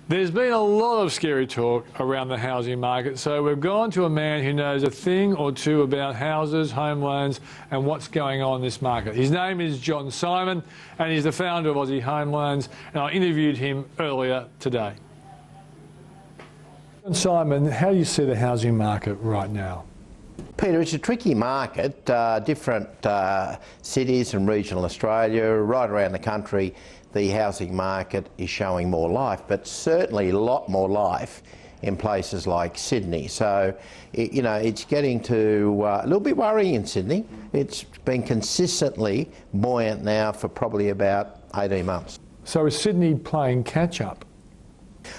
There's been a lot of scary talk around the housing market, so we've gone to a man who knows a thing or two about houses, home loans and what's going on in this market. His name is John Symond and he's the founder of Aussie Home Loans, and I interviewed him earlier today. John Symond, how do you see the housing market right now? Peter, it's a tricky market. Different cities and regional Australia, right around the country, the housing market is showing more life, but certainly a lot more life in places like Sydney. So, it's getting to a little bit worrying in Sydney. It's been consistently buoyant now for probably about 18 months. So is Sydney playing catch up?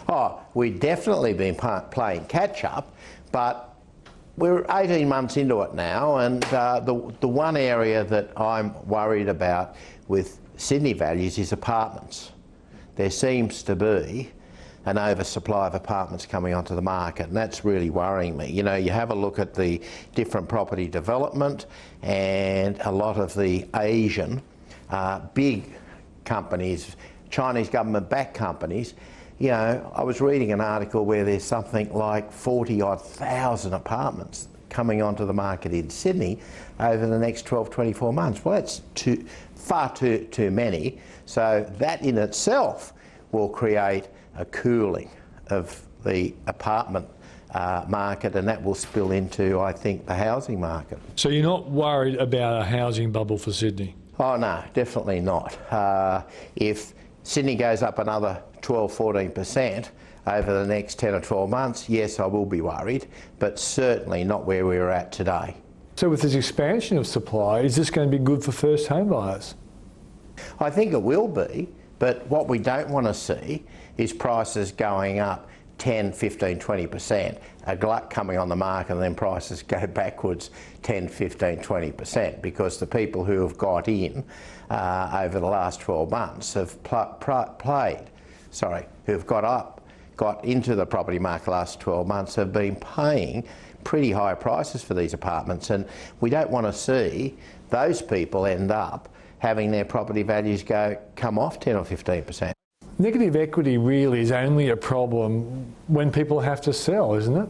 Oh, we've definitely been playing catch up, but we're 18 months into it now, and the one area that I'm worried about with Sydney values is apartments. There seems to be an oversupply of apartments coming onto the market, and that's really worrying me. You have a look at the different property development and a lot of the Asian big companies, Chinese government-backed companies. I was reading an article where there's something like 40,000 apartments coming onto the market in Sydney over the next 12, 24 months. Well, that's far too many. So that in itself will create a cooling of the apartment market, and that will spill into, I think, the housing market. So you're not worried about a housing bubble for Sydney? Oh no, definitely not. If Sydney goes up another 12-14% over the next 10 or 12 months, yes, I will be worried, but certainly not where we're at today. So with this expansion of supply, is this going to be good for first home buyers? I think it will be, but what we don't want to see is prices going up 10, 15, 20%, a glut coming on the market and then prices go backwards 10, 15, 20%, because the people who have got in over the last 12 months have who've got into the property market the last 12 months have been paying pretty high prices for these apartments, and we don't want to see those people end up having their property values come off 10 or 15%. Negative equity really is only a problem when people have to sell, isn't it?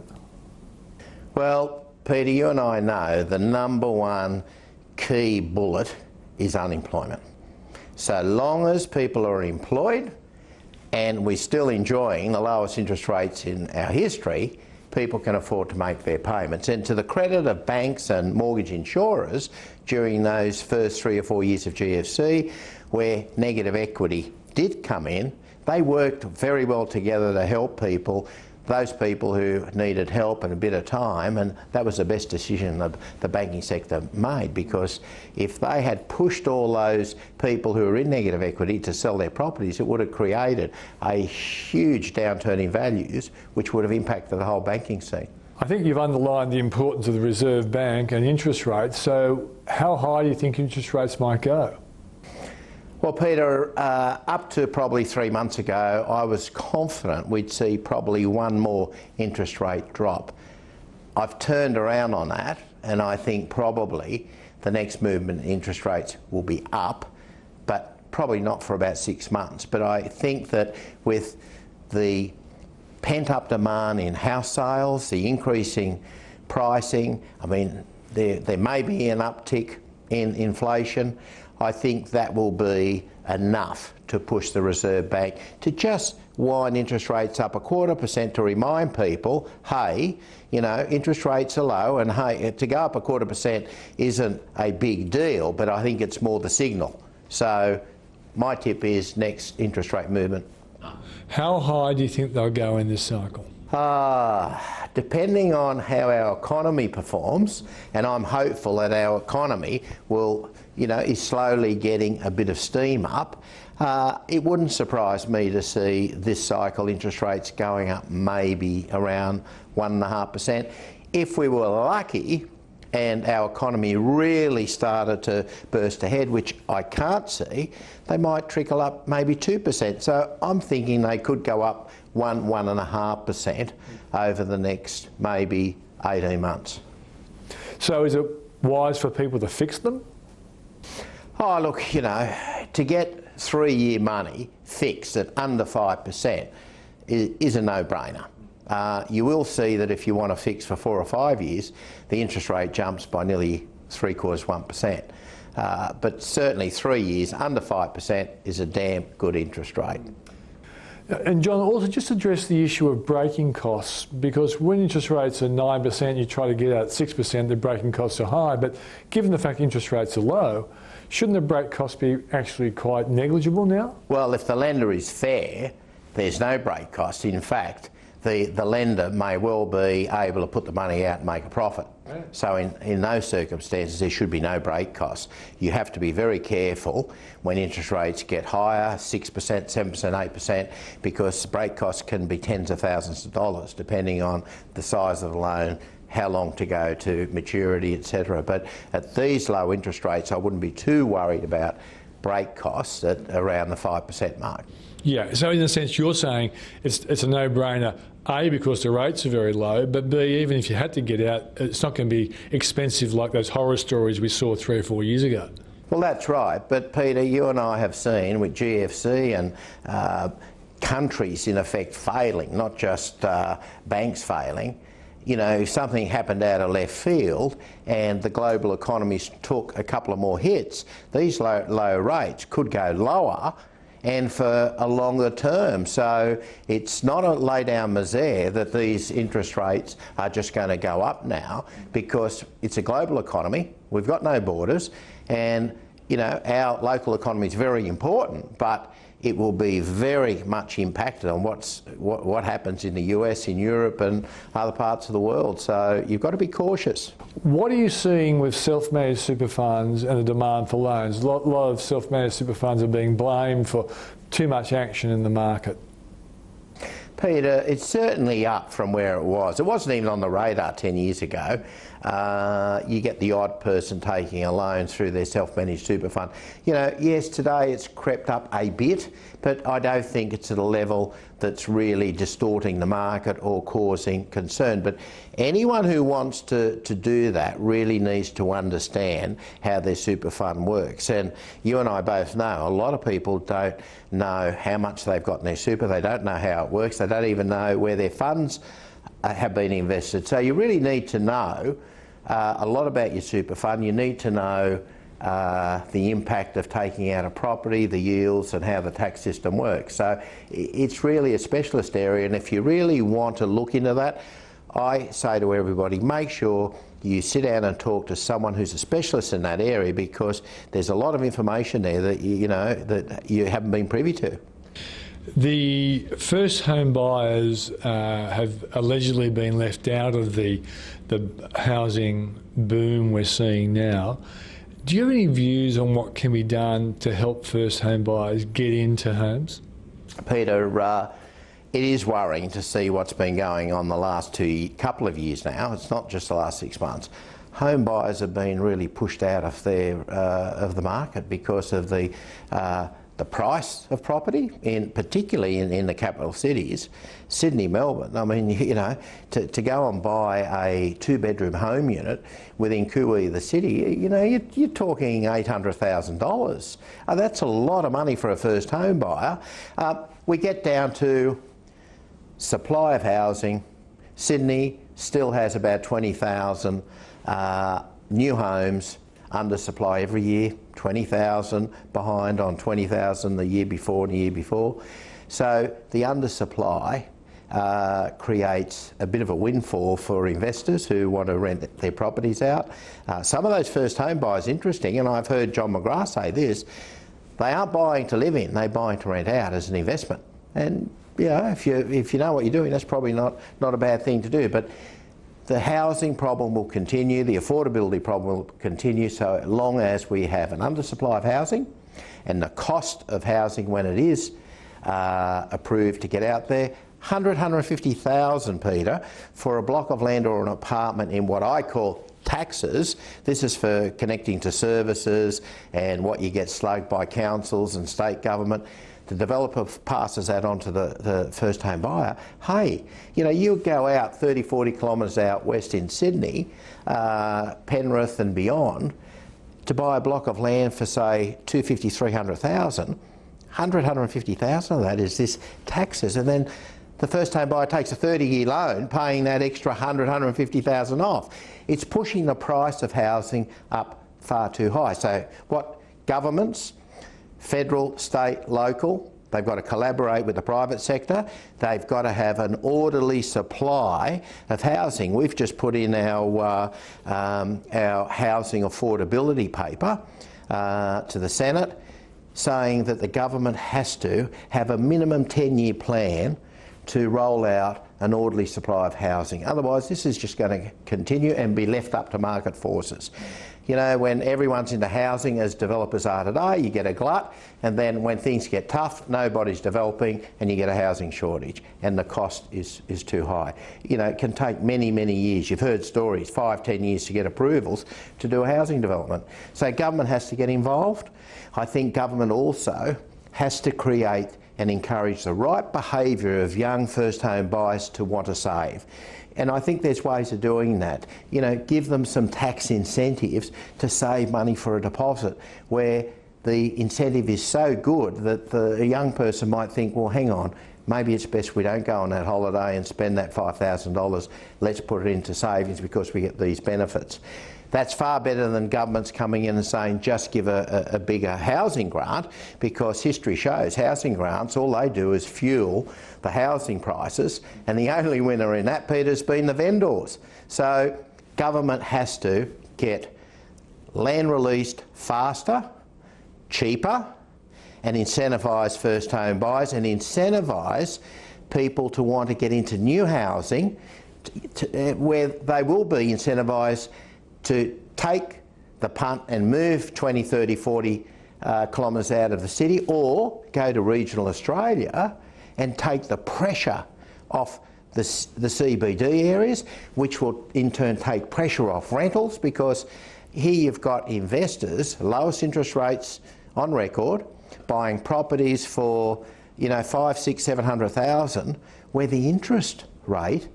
Well, Peter, you and I know the number one key bullet is unemployment. So long as people are employed and we're still enjoying the lowest interest rates in our history, people can afford to make their payments. And to the credit of banks and mortgage insurers, during those first 3 or 4 years of GFC, where negative equity did come in, they worked very well together to help people, those people who needed help and a bit of time, and that was the best decision the banking sector made, because if they had pushed all those people who were in negative equity to sell their properties, it would have created a huge downturn in values, which would have impacted the whole banking scene. I think you've underlined the importance of the Reserve Bank and interest rates, so how high do you think interest rates might go? Well, Peter, up to probably 3 months ago, I was confident we'd see probably one more interest rate drop. I've turned around on that, and I think probably the next movement in interest rates will be up, but probably not for about 6 months. But I think that with the pent-up demand in house sales, the increasing pricing, there may be an uptick in inflation. I think that will be enough to push the Reserve Bank to just wind interest rates up 0.25% to remind people, hey, interest rates are low, and hey, to go up 0.25% isn't a big deal, but I think it's more the signal. So my tip is next interest rate movement. How high do you think they'll go in this cycle? Depending on how our economy performs, and I'm hopeful that our economy will, is slowly getting a bit of steam up, it wouldn't surprise me to see this cycle interest rates going up maybe around 1.5%. If we were lucky and our economy really started to burst ahead, which I can't see, they might trickle up maybe 2%. So I'm thinking they could go up 1.5% over the next maybe 18 months. So is it wise for people to fix them? Oh look, to get 3-year money fixed at under 5%, is a no-brainer. You will see that if you want to fix for 4 or 5 years, the interest rate jumps by nearly 0.75%. But certainly 3 years under 5% is a damn good interest rate. And John, also just address the issue of breaking costs, because when interest rates are 9%, you try to get out at 6%, the breaking costs are high. But given the fact interest rates are low, shouldn't the break cost be actually quite negligible now? Well, if the lender is fair, there's no break cost. In fact, the lender may well be able to put the money out and make a profit. Yeah. So in those circumstances, there should be no break costs. You have to be very careful when interest rates get higher, 6%, 7%, 8%, because break costs can be tens of thousands of dollars, depending on the size of the loan, how long to go to maturity, etc. But at these low interest rates, I wouldn't be too worried about break costs at around the 5% mark. Yeah, so in a sense you're saying it's a no-brainer, A, because the rates are very low, but B, even if you had to get out, it's not going to be expensive like those horror stories we saw 3 or 4 years ago. Well, that's right. But Peter, you and I have seen with GFC and countries in effect failing, not just banks failing. You know, if something happened out of left field and the global economies took a couple of more hits, these low rates could go lower and for a longer term. So it's not a lay down misère that these interest rates are just going to go up now, because it's a global economy, we've got no borders, and you know, our local economy is very important, but it will be very much impacted on what happens in the US, in Europe and other parts of the world. So you've got to be cautious. What are you seeing with self-managed super funds and the demand for loans? A lot of self-managed super funds are being blamed for too much action in the market. Peter, it's certainly up from where it was. It wasn't even on the radar 10 years ago. You get the odd person taking a loan through their self-managed super fund. You know, yes, today it's crept up a bit, but I don't think it's at a level that's really distorting the market or causing concern. But anyone who wants to do that really needs to understand how their super fund works. And you and I both know a lot of people don't know how much they've got in their super. They don't know how it works. They don't even know where their funds have been invested. So you really need to know a lot about your super fund. You need to know the impact of taking out a property, the yields and how the tax system works. So it's really a specialist area, and if you really want to look into that, I say to everybody, make sure you sit down and talk to someone who's a specialist in that area, because there's a lot of information there that that you haven't been privy to. The first home buyers have allegedly been left out of the housing boom we're seeing now. Do you have any views on what can be done to help first home buyers get into homes? Peter, it is worrying to see what's been going on the last couple of years now. It's not just the last 6 months. Home buyers have been really pushed out of the market because of the price of property, particularly in the capital cities, Sydney, Melbourne. I mean, you know, to go and buy a 2-bedroom home unit within Kui, the city, you know, you're talking $800,000. That's a lot of money for a first home buyer. We get down to supply of housing. Sydney still has about 20,000 new homes under supply every year, 20,000 behind on 20,000 the year before and the year before. So the undersupply creates a bit of a windfall for investors who want to rent their properties out. Some of those first home buyers, interesting, and I've heard John McGrath say this, they aren't buying to live in, they're buying to rent out as an investment. And you know, if you know what you're doing, that's probably not a bad thing to do. But the housing problem will continue, the affordability problem will continue, so long as we have an undersupply of housing and the cost of housing when it is approved to get out there, 150,000, Peter, for a block of land or an apartment in what I call taxes. This is for connecting to services and what you get slugged by councils and state government. The developer passes that on to the first home buyer. Hey, you know, you go out 30, 40 kilometres out west in Sydney, Penrith and beyond, to buy a block of land for, say, 250,000, 300,000, 150,000 of that is this taxes. And then the first home buyer takes a 30-year loan, paying that extra 100, 150,000 off. It's pushing the price of housing up far too high. So what governments, federal, state, local, they've got to collaborate with the private sector. They've got to have an orderly supply of housing. We've just put in our housing affordability paper to the Senate, saying that the government has to have a minimum 10-year plan to roll out an orderly supply of housing. Otherwise, this is just going to continue and be left up to market forces. You know, when everyone's into housing, as developers are today, you get a glut, and then when things get tough, nobody's developing and you get a housing shortage, and the cost is too high. You know, it can take many, many years. You've heard stories, 5, 10 years to get approvals to do a housing development. So government has to get involved. I think government also has to create and encourage the right behaviour of young first home buyers to want to save. And I think there's ways of doing that. You know, give them some tax incentives to save money for a deposit, where the incentive is so good that the young person might think, well, hang on, maybe it's best we don't go on that holiday and spend that $5,000. Let's put it into savings because we get these benefits. That's far better than governments coming in and saying just give a bigger housing grant, because history shows housing grants, all they do is fuel the housing prices, and the only winner in that, Peter, has been the vendors. So government has to get land released faster, cheaper, and incentivise first home buyers and incentivise people to want to get into new housing where they will be incentivised to take the punt and move 20, 30, 40 kilometres out of the city, or go to regional Australia and take the pressure off the CBD areas, which will in turn take pressure off rentals, because here you've got investors, lowest interest rates on record, buying properties for, you know, 500, 600, 700,000, where the interest rate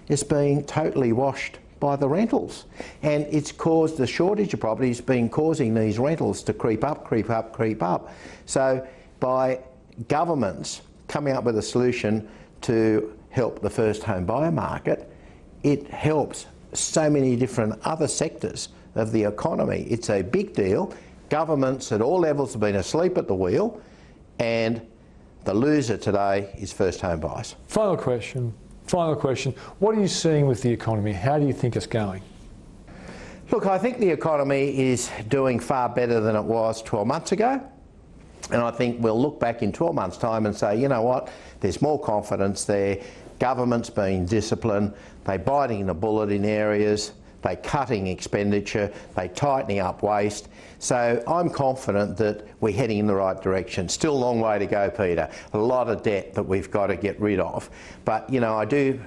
is being totally washed by the rentals, and it's caused the shortage of properties, causing these rentals to creep up, creep up, creep up. So by governments coming up with a solution to help the first home buyer market, it helps so many different other sectors of the economy. It's a big deal. Governments at all levels have been asleep at the wheel, and the loser today is first home buyers. Final question. What are you seeing with the economy? How do you think it's going? Look, I think the economy is doing far better than it was 12 months ago. And I think we'll look back in 12 months' time and say, you know what, there's more confidence there. Government's being disciplined. They're biting the bullet in areas. They're cutting expenditure. They're tightening up waste. So I'm confident that we're heading in the right direction. Still a long way to go, Peter. A lot of debt that we've got to get rid of. But, you know, I do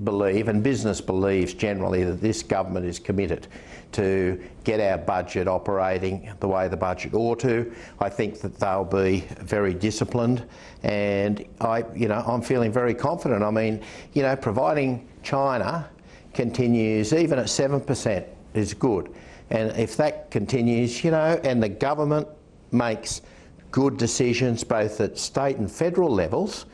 believe, and business believes generally, that this government is committed to get our budget operating the way the budget ought to. I think that they'll be very disciplined, and I'm feeling very confident. I mean, you know, providing China continues even at 7% is good, and if that continues, you know, and the government makes good decisions both at state and federal levels,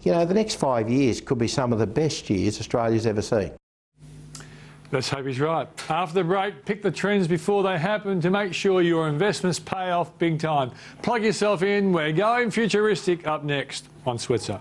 you know, the next 5 years could be some of the best years Australia's ever seen. Let's hope he's right. After the break, pick the trends before they happen to make sure your investments pay off big time. Plug yourself in. We're going futuristic up next on Switzer.